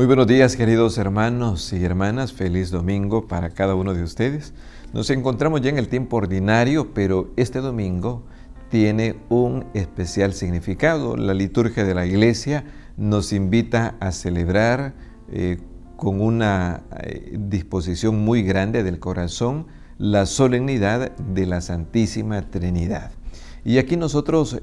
Muy buenos días, queridos hermanos y hermanas. Feliz domingo para cada uno de ustedes. Nos encontramos ya en el tiempo ordinario, pero este domingo tiene un especial significado. La liturgia de la Iglesia nos invita a celebrar con una disposición muy grande del corazón la solemnidad de la Santísima Trinidad. Y aquí nosotros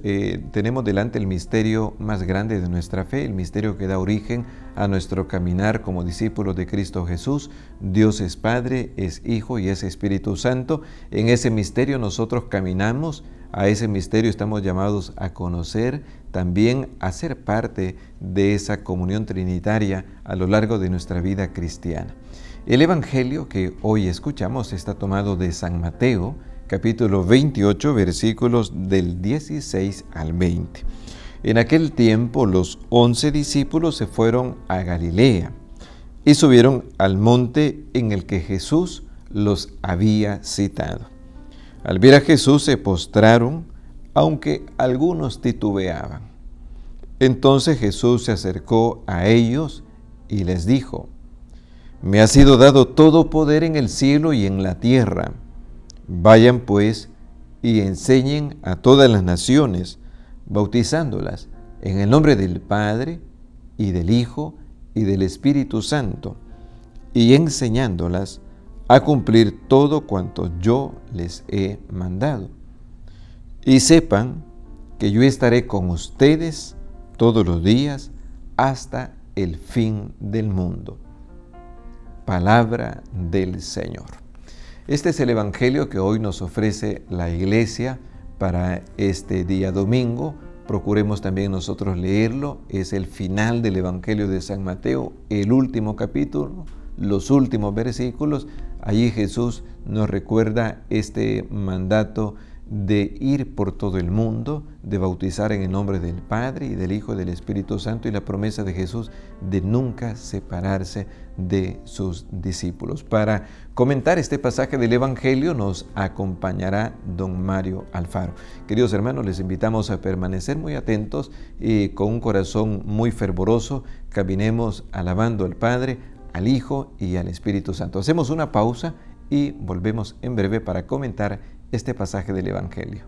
tenemos delante el misterio más grande de nuestra fe, el misterio que da origen a nuestro caminar como discípulos de Cristo Jesús. Dios es Padre, es Hijo y es Espíritu Santo. En ese misterio nosotros caminamos, a ese misterio estamos llamados a conocer, también a ser parte de esa comunión trinitaria a lo largo de nuestra vida cristiana. El Evangelio que hoy escuchamos está tomado de San Mateo, capítulo 28, versículos del 16 al 20. En aquel tiempo los 11 discípulos se fueron a Galilea y subieron al monte en el que Jesús los había citado. Al ver a Jesús se postraron, aunque algunos titubeaban. Entonces Jesús se acercó a ellos y les dijo: «Me ha sido dado todo poder en el cielo y en la tierra. Vayan pues y enseñen a todas las naciones, bautizándolas en el nombre del Padre y del Hijo y del Espíritu Santo, y enseñándolas a cumplir todo cuanto yo les he mandado. Y sepan que yo estaré con ustedes todos los días hasta el fin del mundo». Palabra del Señor. Este es el Evangelio que hoy nos ofrece la Iglesia para este día domingo. Procuremos también nosotros leerlo. Es el final del Evangelio de San Mateo, el último capítulo, los últimos versículos. Allí Jesús nos recuerda este mandato de ir por todo el mundo, de bautizar en el nombre del Padre y del Hijo y del Espíritu Santo, y la promesa de Jesús de nunca separarse de sus discípulos. Para comentar este pasaje del Evangelio nos acompañará don Mario Alfaro. Queridos hermanos, les invitamos a permanecer muy atentos y con un corazón muy fervoroso caminemos alabando al Padre, al Hijo y al Espíritu Santo. Hacemos una pausa y volvemos en breve para comentar este pasaje del Evangelio.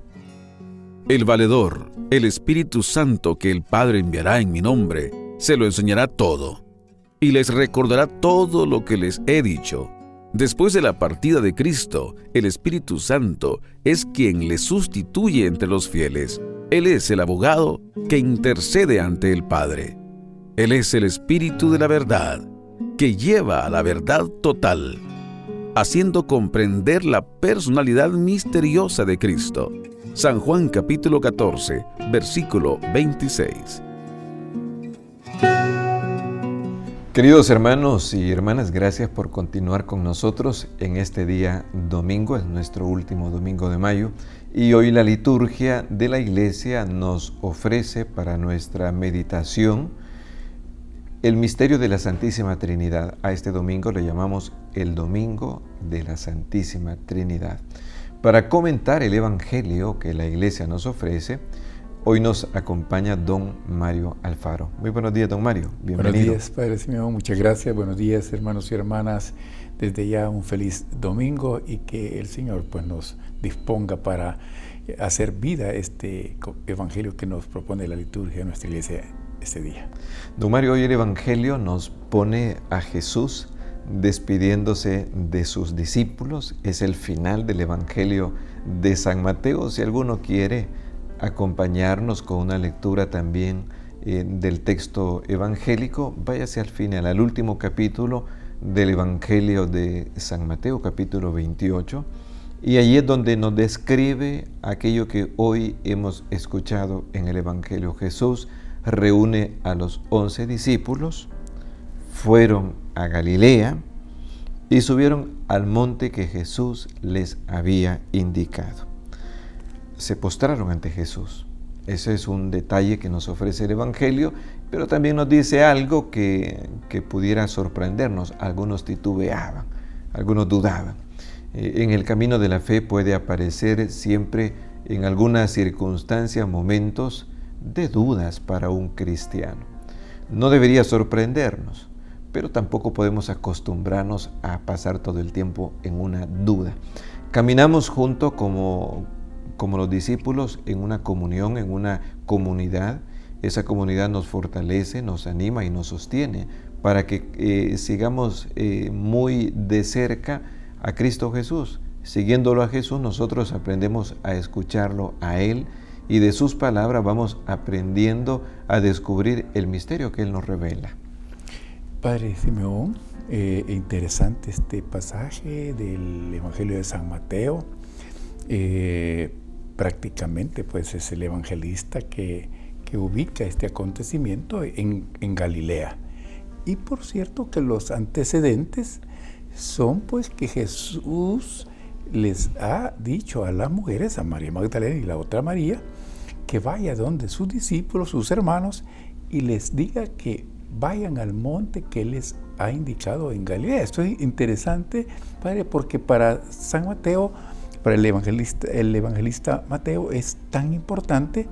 El valedor, el Espíritu Santo que el Padre enviará en mi nombre, se lo enseñará todo y les recordará todo lo que les he dicho. Después de la partida de Cristo, el Espíritu Santo es quien le sustituye entre los fieles. Él es el abogado que intercede ante el Padre. Él es el Espíritu de la verdad, que lleva a la verdad total, haciendo comprender la personalidad misteriosa de Cristo. San Juan capítulo 14, versículo 26. Queridos hermanos y hermanas, gracias por continuar con nosotros en este día domingo, es nuestro último domingo de mayo, y hoy la liturgia de la Iglesia nos ofrece para nuestra meditación el misterio de la Santísima Trinidad. A este domingo le llamamos el Domingo de la Santísima Trinidad. Para comentar el Evangelio que la Iglesia nos ofrece, hoy nos acompaña don Mario Alfaro. Muy buenos días, don Mario. Bienvenido. Buenos días, Padre Simeón. Muchas gracias. Buenos días, hermanos y hermanas. Desde ya un feliz domingo y que el Señor pues nos disponga para hacer vida este Evangelio que nos propone la liturgia de nuestra Iglesia este día. Don Mario, hoy el Evangelio nos pone a Jesús despidiéndose de sus discípulos. Es el final del Evangelio de San Mateo. Si alguno quiere acompañarnos con una lectura también del texto evangélico, váyase al final, al último capítulo del Evangelio de San Mateo, capítulo 28, y allí es donde nos describe aquello que hoy hemos escuchado en el Evangelio. Jesús reúne a los 11 discípulos, fueron a Galilea y subieron al monte que Jesús les había indicado. Se postraron ante Jesús. Ese es un detalle que nos ofrece el Evangelio, pero también nos dice algo que pudiera sorprendernos. Algunos titubeaban, algunos dudaban. En el camino de la fe puede aparecer siempre en algunas circunstancias, momentos de dudas para un cristiano. No debería sorprendernos, pero tampoco podemos acostumbrarnos a pasar todo el tiempo en una duda. Caminamos juntos como los discípulos en una comunión, en una comunidad. Esa comunidad nos fortalece, nos anima y nos sostiene para que sigamos muy de cerca a Cristo Jesús. Siguiéndolo a Jesús, nosotros aprendemos a escucharlo a Él y de sus palabras vamos aprendiendo a descubrir el misterio que Él nos revela. Padre Simeón, interesante este pasaje del Evangelio de San Mateo. Prácticamente pues es el evangelista que ubica este acontecimiento en Galilea. Y por cierto que los antecedentes son pues que Jesús les ha dicho a las mujeres, a María Magdalena y la otra María, que vaya donde sus discípulos, sus hermanos, y les diga que vayan al monte que Él les ha indicado en Galilea. Esto es interesante, Padre, porque para San Mateo, para el evangelista Mateo, es tan importante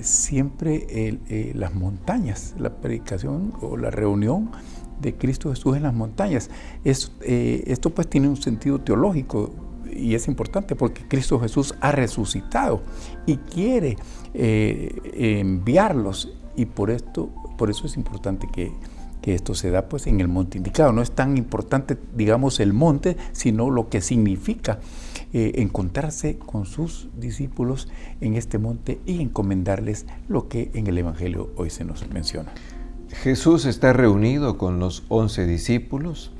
siempre las montañas, la predicación o la reunión de Cristo Jesús en las montañas. Esto pues tiene un sentido teológico y es importante porque Cristo Jesús ha resucitado y quiere enviarlos, y por eso es importante que esto se da pues en el monte indicado. No es tan importante, digamos, el monte, sino lo que significa encontrarse con sus discípulos en este monte y encomendarles lo que en el Evangelio hoy se nos menciona. Jesús está reunido con los 11 discípulos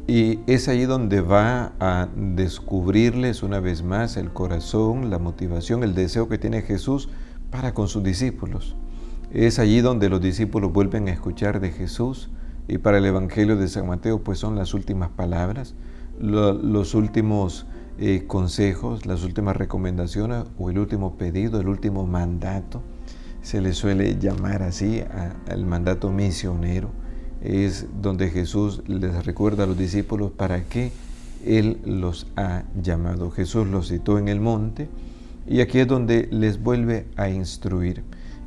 y es allí donde va a descubrirles una vez más el corazón, la motivación, el deseo que tiene Jesús para con sus discípulos. Es allí donde los discípulos vuelven a escuchar de Jesús, y para el Evangelio de San Mateo pues son las últimas palabras, los últimos consejos, las últimas recomendaciones o el último pedido, el último mandato. Se le suele llamar así al mandato misionero. Es donde Jesús les recuerda a los discípulos para qué Él los ha llamado. Jesús los citó en el monte y aquí es donde les vuelve a instruir.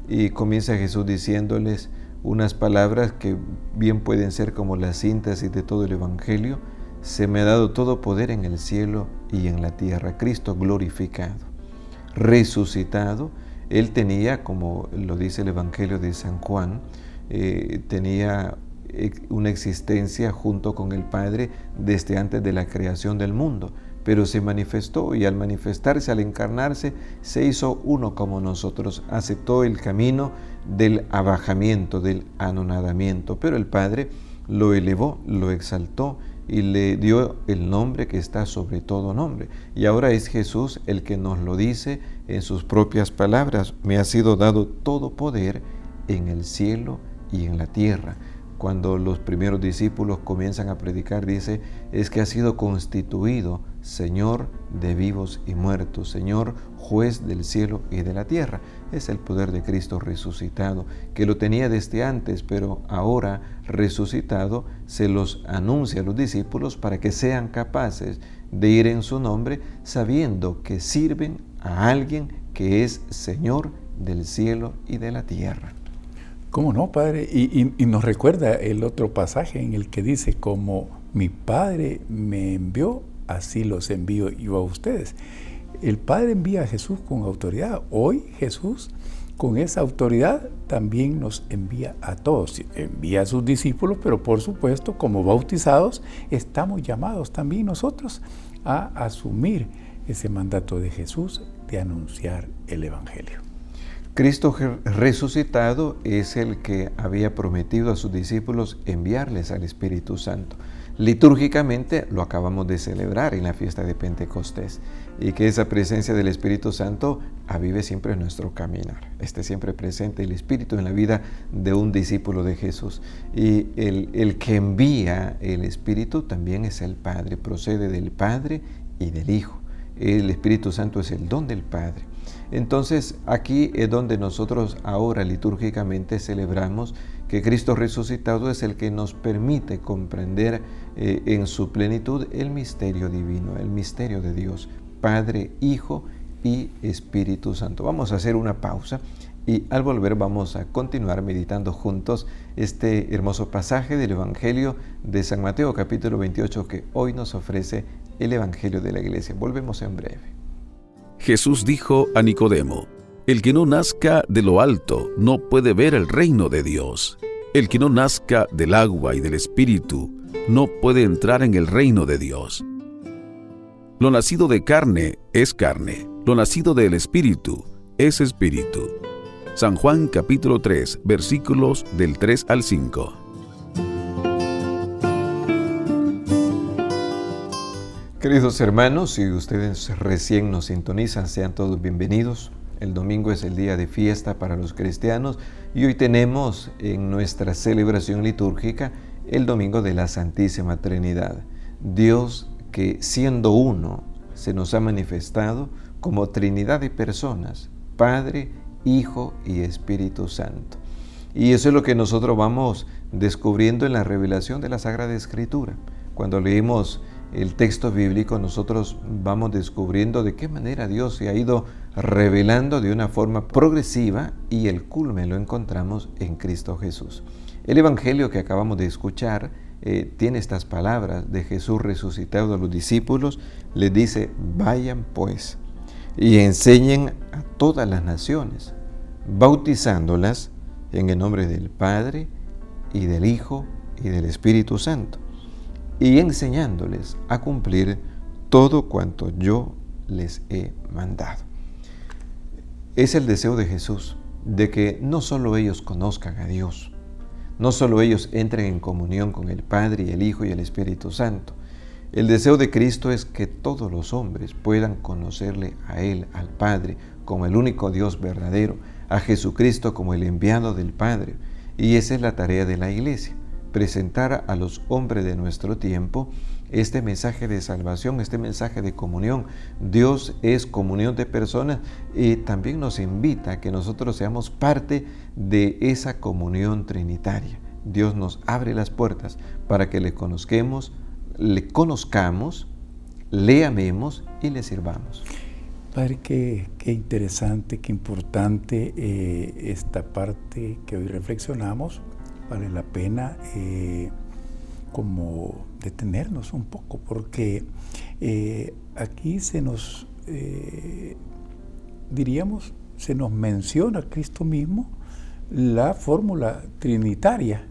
Y comienza Jesús diciéndoles unas palabras que bien pueden ser como la síntesis de todo el Evangelio. Se me ha dado todo poder en el cielo y en la tierra. Cristo glorificado, resucitado. Él tenía, como lo dice el Evangelio de San Juan, tenía una existencia junto con el Padre desde antes de la creación del mundo, pero se manifestó y al manifestarse, al encarnarse, se hizo uno como nosotros, aceptó el camino del abajamiento, del anonadamiento, pero el Padre lo elevó, lo exaltó y le dio el nombre que está sobre todo nombre. Y ahora es Jesús el que nos lo dice en sus propias palabras: me ha sido dado todo poder en el cielo y en la tierra. Cuando los primeros discípulos comienzan a predicar, dice, es que ha sido constituido Señor de vivos y muertos, Señor juez del cielo y de la tierra. Es el poder de Cristo resucitado, que lo tenía desde antes, pero ahora resucitado se los anuncia a los discípulos para que sean capaces de ir en su nombre, sabiendo que sirven a alguien que es Señor del cielo y de la tierra. ¿Cómo no, Padre? Y nos recuerda el otro pasaje en el que dice, como mi Padre me envió, así los envío yo a ustedes. El Padre envía a Jesús con autoridad. Hoy Jesús, con esa autoridad, también nos envía a todos. Envía a sus discípulos, pero por supuesto, como bautizados, estamos llamados también nosotros a asumir ese mandato de Jesús de anunciar el Evangelio. Cristo resucitado es el que había prometido a sus discípulos enviarles al Espíritu Santo. Litúrgicamente lo acabamos de celebrar en la fiesta de Pentecostés, y que esa presencia del Espíritu Santo avive siempre nuestro caminar. Esté siempre presente el Espíritu en la vida de un discípulo de Jesús. Y el que envía el Espíritu también es el Padre, procede del Padre y del Hijo. El Espíritu Santo es el don del Padre. Entonces aquí es donde nosotros ahora litúrgicamente celebramos que Cristo resucitado es el que nos permite comprender en su plenitud el misterio divino, el misterio de Dios, Padre, Hijo y Espíritu Santo. Vamos a hacer una pausa y al volver vamos a continuar meditando juntos este hermoso pasaje del Evangelio de San Mateo capítulo 28 que hoy nos ofrece el Evangelio de la Iglesia. Volvemos en breve. Jesús dijo a Nicodemo: el que no nazca de lo alto no puede ver el reino de Dios. El que no nazca del agua y del Espíritu no puede entrar en el reino de Dios. Lo nacido de carne es carne, lo nacido del Espíritu es Espíritu. San Juan capítulo 3, versículos del 3 al 5. Queridos hermanos, si ustedes recién nos sintonizan, sean todos bienvenidos. El domingo es el día de fiesta para los cristianos y hoy tenemos en nuestra celebración litúrgica el domingo de la Santísima Trinidad. Dios que siendo uno se nos ha manifestado como Trinidad de personas, Padre, Hijo y Espíritu Santo. Y eso es lo que nosotros vamos descubriendo en la revelación de la Sagrada Escritura. Cuando leemos el texto bíblico, nosotros vamos descubriendo de qué manera Dios se ha ido revelando de una forma progresiva y el culmen lo encontramos en Cristo Jesús. El Evangelio que acabamos de escuchar tiene estas palabras de Jesús resucitado a los discípulos. Les dice: vayan pues y enseñen a todas las naciones, bautizándolas en el nombre del Padre y del Hijo y del Espíritu Santo, y enseñándoles a cumplir todo cuanto yo les he mandado. Es el deseo de Jesús, de que no solo ellos conozcan a Dios, no solo ellos entren en comunión con el Padre y el Hijo y el Espíritu Santo. El deseo de Cristo es que todos los hombres puedan conocerle a Él, al Padre, como el único Dios verdadero, a Jesucristo como el enviado del Padre. Y esa es la tarea de la Iglesia: presentar a los hombres de nuestro tiempo este mensaje de salvación, este mensaje de comunión. Dios es comunión de personas y también nos invita a que nosotros seamos parte de esa comunión trinitaria. Dios nos abre las puertas para que le conozcamos, le amemos y le sirvamos. Padre, qué interesante, qué importante esta parte que hoy reflexionamos. Vale la pena como detenernos un poco, porque aquí se nos menciona a Cristo mismo la fórmula trinitaria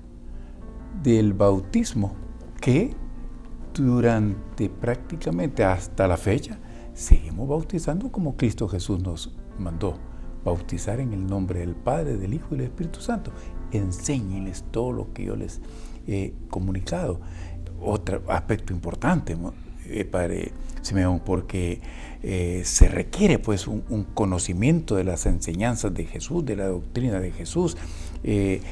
del bautismo, que durante prácticamente hasta la fecha seguimos bautizando como Cristo Jesús nos mandó: bautizar en el nombre del Padre, del Hijo y del Espíritu Santo. Enséñenles todo lo que yo les he comunicado. Otro aspecto importante, Padre Simeón, porque se requiere pues un conocimiento de las enseñanzas de Jesús, de la doctrina de Jesús,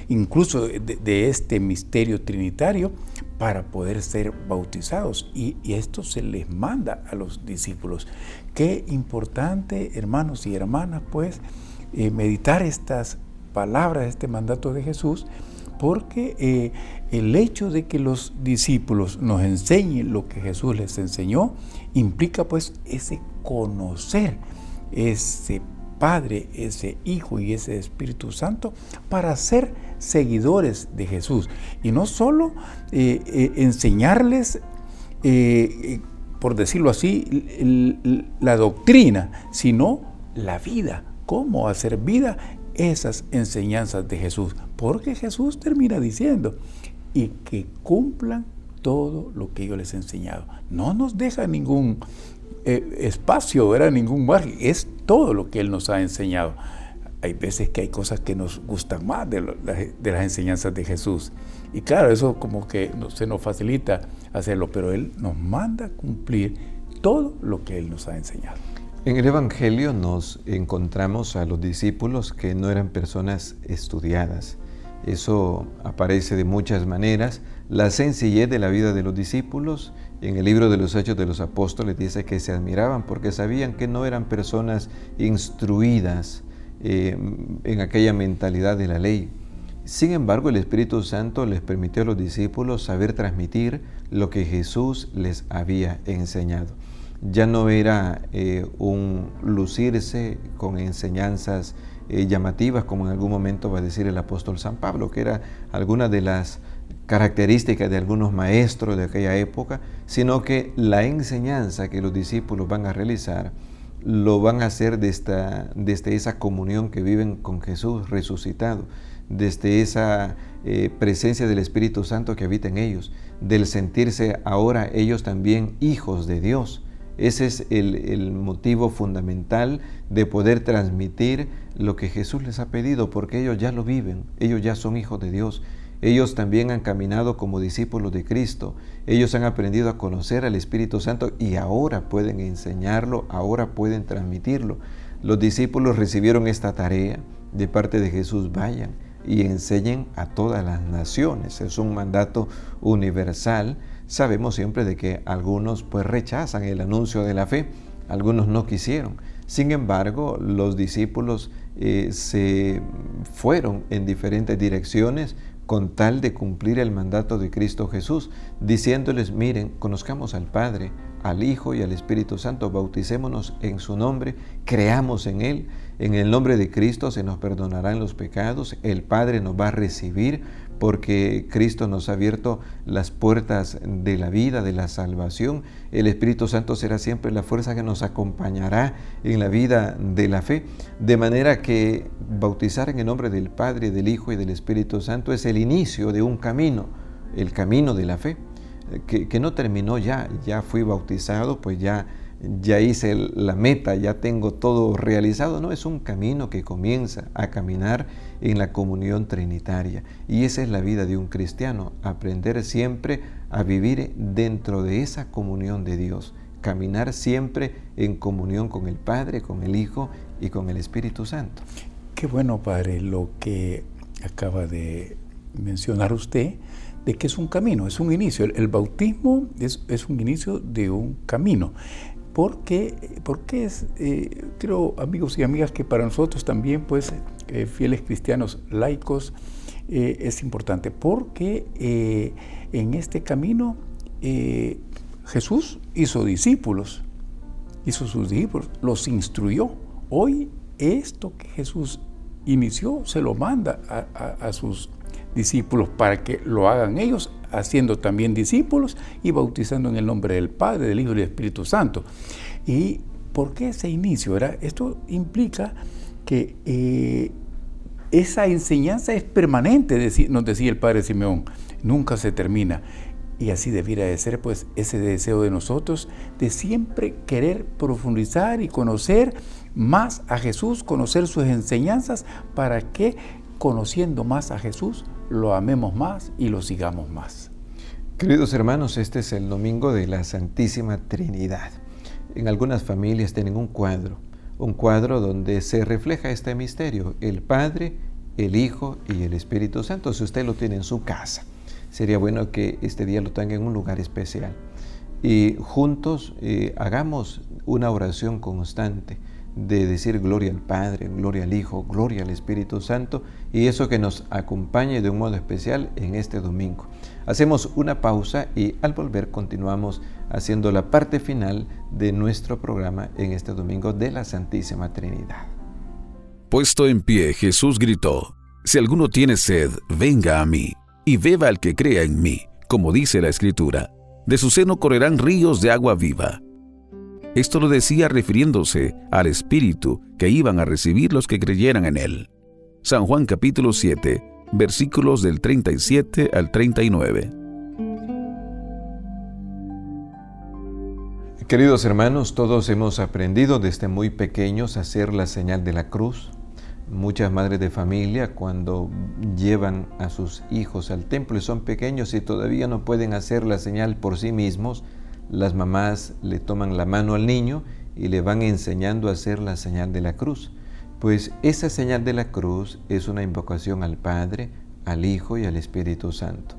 incluso de este misterio trinitario, para poder ser bautizados, y esto se les manda a los discípulos. Qué importante, hermanos y hermanas, pues meditar estas palabras, este mandato de Jesús, porque el hecho de que los discípulos nos enseñen lo que Jesús les enseñó implica pues ese conocer ese Padre, ese Hijo y ese Espíritu Santo para ser seguidores de Jesús. Y no solo enseñarles, por decirlo así, la doctrina, sino la vida, cómo hacer vida esas enseñanzas de Jesús. Porque Jesús termina diciendo: y que cumplan todo lo que yo les he enseñado. No nos deja ningún espacio, ningún margen, es todo lo que Él nos ha enseñado. Hay veces que hay cosas que nos gustan más de las enseñanzas de Jesús, y claro, eso como que se nos facilita hacerlo, pero Él nos manda a cumplir todo lo que Él nos ha enseñado. En el Evangelio nos encontramos a los discípulos que no eran personas estudiadas. Eso aparece de muchas maneras. La sencillez de la vida de los discípulos, en el libro de los Hechos de los Apóstoles dice que se admiraban porque sabían que no eran personas instruidas en aquella mentalidad de la ley. Sin embargo, el Espíritu Santo les permitió a los discípulos saber transmitir lo que Jesús les había enseñado. Ya no era un lucirse con enseñanzas llamativas, como en algún momento va a decir el apóstol San Pablo, que era alguna de las características de algunos maestros de aquella época, sino que la enseñanza que los discípulos van a realizar lo van a hacer desde esa comunión que viven con Jesús resucitado, desde esa presencia del Espíritu Santo que habita en ellos, del sentirse ahora ellos también hijos de Dios. Ese es el motivo fundamental de poder transmitir lo que Jesús les ha pedido, porque ellos ya lo viven, ellos ya son hijos de Dios. Ellos también han caminado como discípulos de Cristo. Ellos han aprendido a conocer al Espíritu Santo y ahora pueden enseñarlo, ahora pueden transmitirlo. Los discípulos recibieron esta tarea de parte de Jesús: vayan y enseñen a todas las naciones. Es un mandato universal. Sabemos siempre de que algunos pues rechazan el anuncio de la fe, algunos no quisieron. Sin embargo, los discípulos se fueron en diferentes direcciones con tal de cumplir el mandato de Cristo Jesús, diciéndoles: miren, conozcamos al Padre, al Hijo y al Espíritu Santo, bauticémonos en su nombre, creamos en Él, en el nombre de Cristo se nos perdonarán los pecados, el Padre nos va a recibir porque Cristo nos ha abierto las puertas de la vida, de la salvación. El Espíritu Santo será siempre la fuerza que nos acompañará en la vida de la fe, de manera que bautizar en el nombre del Padre, del Hijo y del Espíritu Santo es el inicio de un camino, el camino de la fe, que no terminó ya fui bautizado, pues ya hice la meta, ya tengo todo realizado. No, es un camino que comienza a caminar en la comunión trinitaria. Y esa es la vida de un cristiano, aprender siempre a vivir dentro de esa comunión de Dios, caminar siempre en comunión con el Padre, con el Hijo y con el Espíritu Santo. Qué bueno, Padre, lo que acaba de mencionar usted, de que es un camino, es un inicio. El bautismo es un inicio de un camino. Porque es, creo, amigos y amigas, que para nosotros también, pues, fieles cristianos laicos, es importante. Porque en este camino Jesús hizo discípulos, los instruyó. Hoy esto que Jesús inició se lo manda a sus discípulos para que lo hagan ellos, haciendo también discípulos y bautizando en el nombre del Padre, del Hijo y del Espíritu Santo. ¿Y por qué ese inicio? Esto implica que esa enseñanza es permanente, nos decía el Padre Simeón, nunca se termina. Y así debiera de ser, pues, ese deseo de nosotros de siempre querer profundizar y conocer más a Jesús, conocer sus enseñanzas, para que, conociendo más a Jesús, lo amemos más y lo sigamos más. Queridos hermanos, este es el domingo de la Santísima Trinidad. En algunas familias tienen un cuadro donde se refleja este misterio: el Padre, el Hijo y el Espíritu Santo. Si usted lo tiene en su casa, sería bueno que este día lo tenga en un lugar especial. Y juntos hagamos una oración constante de decir gloria al Padre, gloria al Hijo, gloria al Espíritu Santo, y eso que nos acompañe de un modo especial en este domingo. Hacemos una pausa y al volver continuamos haciendo la parte final de nuestro programa en este domingo de la Santísima Trinidad. Puesto en pie, Jesús gritó: si alguno tiene sed, venga a mí, y beba el que crea en mí, como dice la Escritura, de su seno correrán ríos de agua viva. Esto lo decía refiriéndose al Espíritu que iban a recibir los que creyeran en Él. San Juan capítulo 7, versículos del 37 al 39. Queridos hermanos, todos hemos aprendido desde muy pequeños a hacer la señal de la cruz. Muchas madres de familia, cuando llevan a sus hijos al templo y son pequeños y todavía no pueden hacer la señal por sí mismos, las mamás le toman la mano al niño y le van enseñando a hacer la señal de la cruz. Pues esa señal de la cruz es una invocación al Padre, al Hijo y al Espíritu Santo.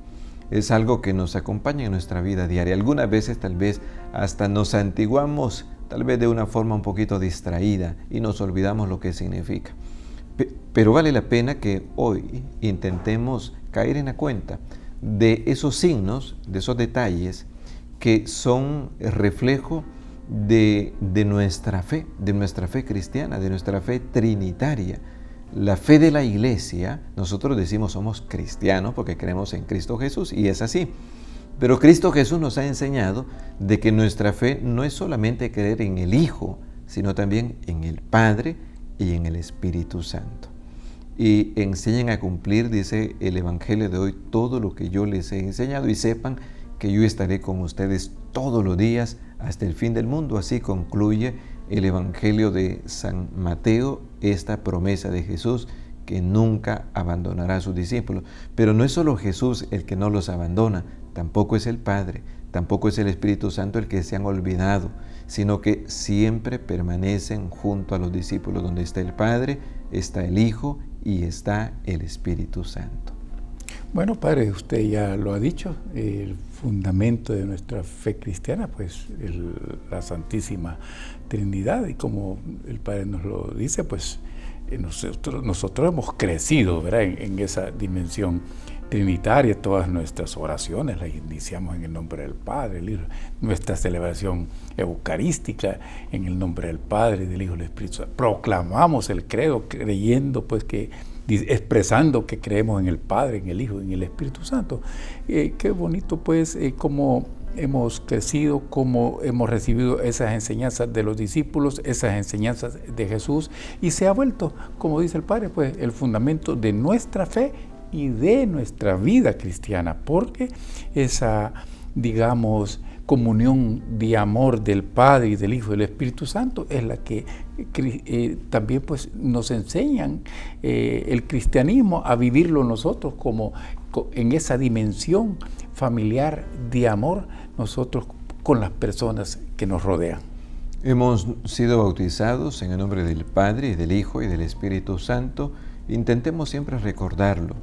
Es algo que nos acompaña en nuestra vida diaria. Algunas veces tal vez hasta nos santiguamos, tal vez de una forma un poquito distraída, y nos olvidamos lo que significa. Pero vale la pena que hoy intentemos caer en la cuenta de esos signos, de esos detalles que son el reflejo de nuestra fe cristiana, de nuestra fe trinitaria. La fe de la iglesia, nosotros decimos somos cristianos porque creemos en Cristo Jesús y es así. Pero Cristo Jesús nos ha enseñado de que nuestra fe no es solamente creer en el Hijo, sino también en el Padre y en el Espíritu Santo. Y enseñen a cumplir, dice el Evangelio de hoy, todo lo que yo les he enseñado y sepan que yo estaré con ustedes todos los días hasta el fin del mundo. Así concluye el Evangelio de San Mateo, esta promesa de Jesús que nunca abandonará a sus discípulos. Pero no es solo Jesús el que no los abandona, tampoco es el Padre, tampoco es el Espíritu Santo el que se han olvidado, sino que siempre permanecen junto a los discípulos. Donde está el Padre, está el Hijo y está el Espíritu Santo. Bueno, Padre, usted ya lo ha dicho, el fundamento de nuestra fe cristiana, pues la Santísima Trinidad, y como el Padre nos lo dice, pues nosotros hemos crecido, ¿verdad?, en esa dimensión trinitaria. Todas nuestras oraciones las iniciamos en el nombre del Padre, el Hijo. Nuestra celebración eucarística en el nombre del Padre, del Hijo y del Espíritu Santo. Proclamamos el credo creyendo, pues, expresando que creemos en el Padre, en el Hijo y en el Espíritu Santo. Qué bonito, pues, cómo hemos crecido, cómo hemos recibido esas enseñanzas de los discípulos, esas enseñanzas de Jesús, y se ha vuelto, como dice el Padre, pues, el fundamento de nuestra fe y de nuestra vida cristiana, porque esa, digamos, comunión de amor del Padre y del Hijo y del Espíritu Santo es la que también, pues, nos enseñan el cristianismo a vivirlo nosotros como en esa dimensión familiar de amor nosotros con las personas que nos rodean. Hemos sido bautizados en el nombre del Padre y del Hijo y del Espíritu Santo. Intentemos siempre recordarlo.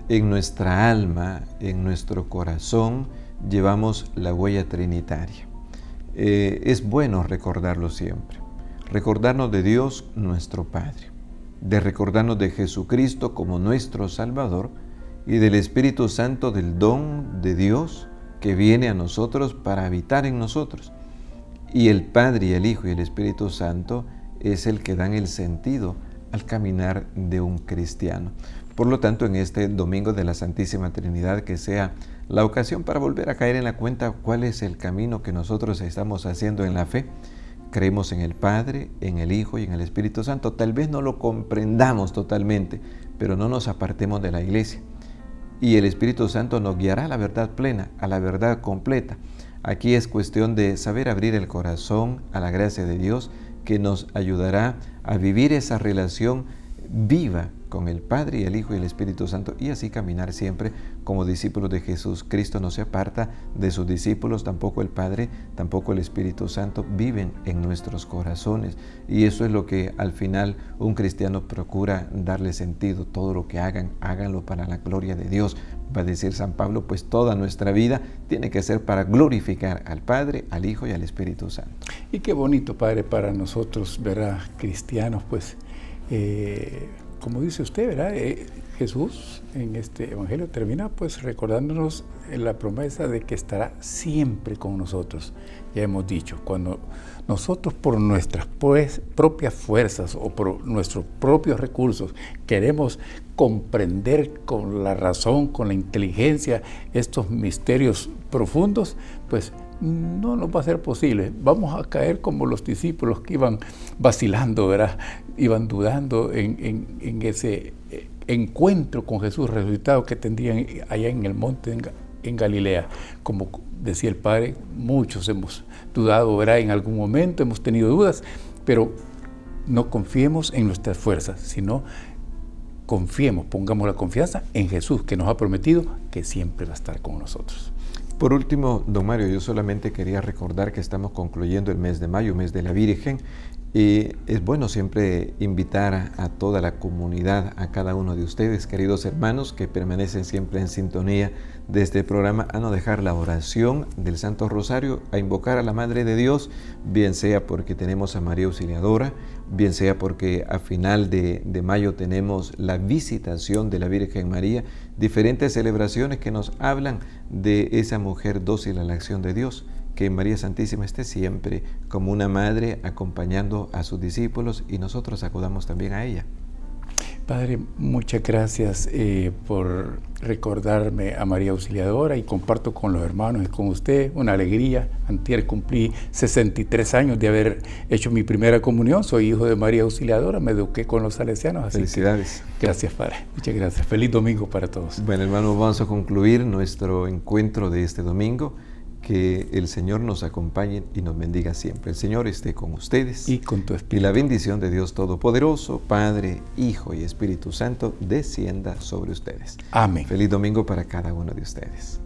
En nuestra alma, en nuestro corazón, llevamos la huella trinitaria. Es bueno recordarlo siempre. Recordarnos de Dios, nuestro Padre, de recordarnos de Jesucristo como nuestro Salvador y del Espíritu Santo, del don de Dios que viene a nosotros para habitar en nosotros. Y el Padre y el Hijo y el Espíritu Santo es el que dan el sentido al caminar de un cristiano. Por lo tanto, en este domingo de la Santísima Trinidad, que sea la ocasión para volver a caer en la cuenta cuál es el camino que nosotros estamos haciendo en la fe. Creemos en el Padre, en el Hijo y en el Espíritu Santo. Tal vez no lo comprendamos totalmente, pero no nos apartemos de la iglesia. Y el Espíritu Santo nos guiará a la verdad plena, a la verdad completa. Aquí es cuestión de saber abrir el corazón a la gracia de Dios, que nos ayudará a vivir esa relación viva con el Padre y el Hijo y el Espíritu Santo, y así caminar siempre como discípulos de Jesús. Cristo no se aparta de sus discípulos, tampoco el Padre, tampoco el Espíritu Santo, viven en nuestros corazones, y eso es lo que al final un cristiano procura darle sentido. Todo lo que hagan, háganlo para la gloria de Dios. Va a decir San Pablo, pues toda nuestra vida tiene que ser para glorificar al Padre, al Hijo y al Espíritu Santo. Y qué bonito, Padre, para nosotros, ¿verdad?, cristianos, pues, como dice usted, ¿verdad?, Jesús en este Evangelio termina, pues, recordándonos la promesa de que estará siempre con nosotros. Ya hemos dicho, cuando nosotros por nuestras propias fuerzas o por nuestros propios recursos queremos comprender con la razón, con la inteligencia, estos misterios profundos, pues no nos va a ser posible. Vamos a caer como los discípulos que iban vacilando, ¿verdad?, iban dudando en ese encuentro con Jesús resucitado que tendrían allá en el monte en Galilea. Como decía el Padre, muchos hemos dudado, ¿verdad?, en algún momento hemos tenido dudas, pero no confiemos en nuestras fuerzas, sino confiemos, pongamos la confianza en Jesús, que nos ha prometido que siempre va a estar con nosotros. Por último, don Mario, yo solamente quería recordar que estamos concluyendo el mes de mayo, mes de la Virgen, y es bueno siempre invitar a toda la comunidad, a cada uno de ustedes, queridos hermanos, que permanecen siempre en sintonía de este programa, a no dejar la oración del Santo Rosario, a invocar a la Madre de Dios, bien sea porque tenemos a María Auxiliadora, bien sea porque a final de mayo tenemos la visitación de la Virgen María, diferentes celebraciones que nos hablan de esa mujer dócil a la acción de Dios. Que María Santísima esté siempre como una madre acompañando a sus discípulos y nosotros acudamos también a ella. Padre, muchas gracias por recordarme a María Auxiliadora, y comparto con los hermanos y con usted una alegría. Antier cumplí 63 años de haber hecho mi primera comunión. Soy hijo de María Auxiliadora, me eduqué con los salesianos. Así Felicidades. Gracias, Padre. Muchas gracias. Feliz domingo para todos. Bueno, hermanos, vamos a concluir nuestro encuentro de este domingo. Que el Señor nos acompañe y nos bendiga siempre. El Señor esté con ustedes. Y con tu espíritu. Y la bendición de Dios Todopoderoso, Padre, Hijo y Espíritu Santo, descienda sobre ustedes. Amén. Feliz domingo para cada uno de ustedes.